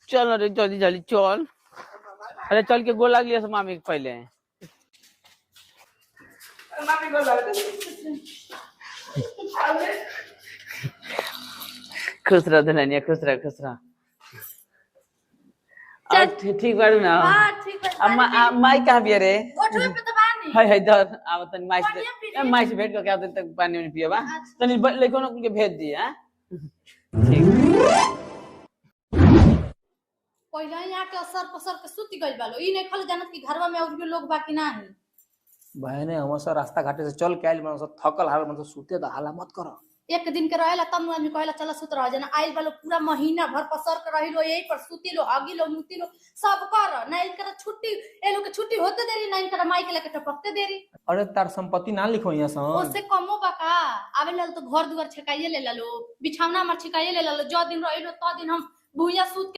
चल रे जल्दी जल्दी चल। अरे चल के गोला लिया से मामी के पहले। मामी गोला खुश रह धनिया, खुश रह खुश रह। ठीक बारू ना? हां ठीक है। अम्मा माई कहां बिया रे? ओठवे पे तो बानी। हाय धर आव तनी माई से भेंट करके आते तक पानी नहीं पियबा। तनी लेको न के भेज दी हां। ठीक पहिला यहाँ के असर पसर के सुति गइल बालो। ई नहीं खल जानत कि घरवा में और भी लोग बाकी नाही। बहने हम सब रास्ता घाटे से चल के आइल मन सब थकल हाल मन सुते द हाला मत कर। एक दिन के रहेला तब आदमी कहला चला सुत रह जना। आइल बालो पूरा महीना भर पसर के रहिलो यही पर सुती लो हगी लो मुती लो सब कर। नहीं कर छुट्टी ए लोग के छुट्टी होते देरी नहीं कर माई के लेके टपकते देरी। अरे तार संपत्ति ना लिखो यहाँ सन ओसे कमो बाका आवे लाल तो घर दुआर छकाइए ले लालो बिछावना मार छकाइए ले लालो। जो दिन रहिलो तो दिन हम भुइया सूत